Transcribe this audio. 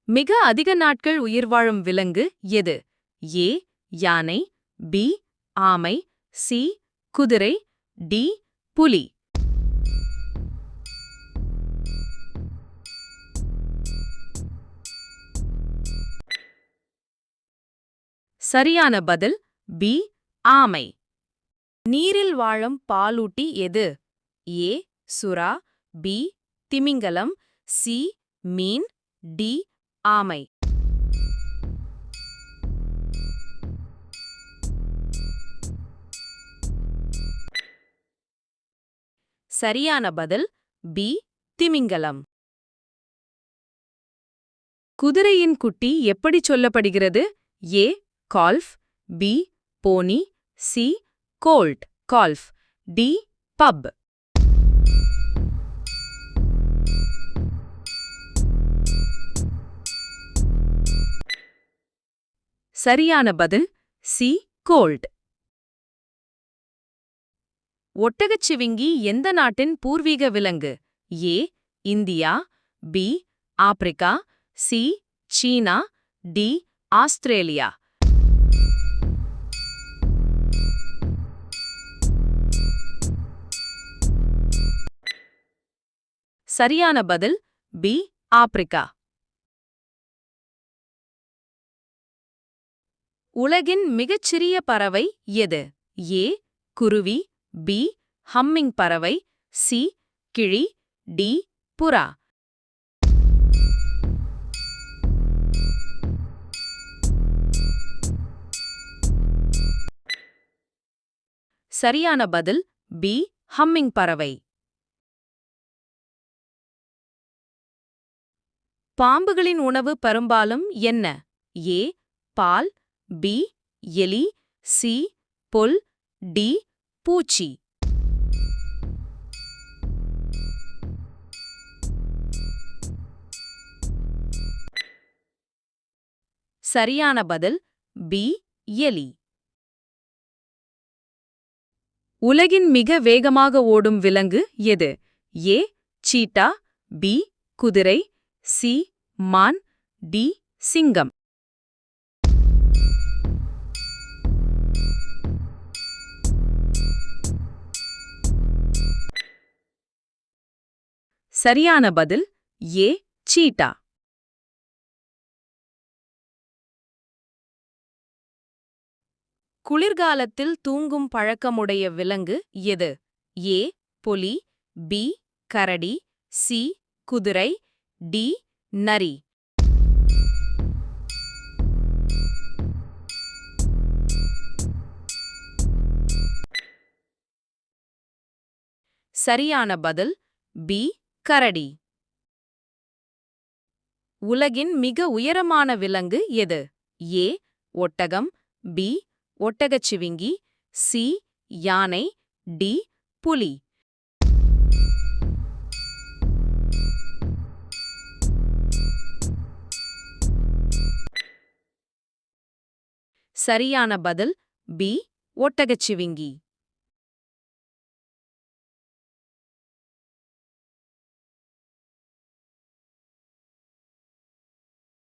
மிக அதிக நாட்கள் உயிர்வாழும் விலங்கு எது? ஏ யானை, பி ஆமை, சி குதிரை, டி புலி. சரியான பதில் பி ஆமை. நீரில் வாழும் பாலூட்டி எது? ஏ சுறா, பி திமிங்கலம், சி மீன், டி ஆமை. சரியான பதில் பி திமிங்கலம். குதிரையின் குட்டி எப்படி சொல்லப்படுகிறது? A calf, B pony, C colt calf, D pup. சரியான பதில் சி கோல்ட். ஒட்டகச்சிவிங்கி எந்த நாட்டின் பூர்வீக விலங்கு? A India, B Africa, C China, D Australia. சரியான பதில் பி ஆப்பிரிக்கா. உலகின் மிகச்சிறிய பறவை எது? ஏ குருவி, பி ஹம்மிங் பறவை, சி கிளி, டி புறா. சரியான பதில் பி ஹம்மிங் பறவை. பாம்புகளின் உணவு பெரும்பாலும் என்ன? ஏ பால், பி எலி, சி புல், டி பூச்சி. சரியான பதில் பி எலி. உலகின் மிக வேகமாக ஓடும் விலங்கு எது? ஏ சீட்டா, பி குதிரை, சி மான், டி சிங்கம். சரியான பதில் ஏ சீட்டா. குளிர்காலத்தில் தூங்கும் பழக்கமுடைய விலங்கு எது? ஏ புலி, பி கரடி, சி குதிரை, டி நரி. சரியான பதில் பி கரடி. உலகின் மிக உயரமான விலங்கு எது? ஏ ஒட்டகம், பி ஒட்டகச்சிவிங்கி, சி யானை, டி புலி. சரியான பதில் பி ஒட்டகச்சிவிங்கி.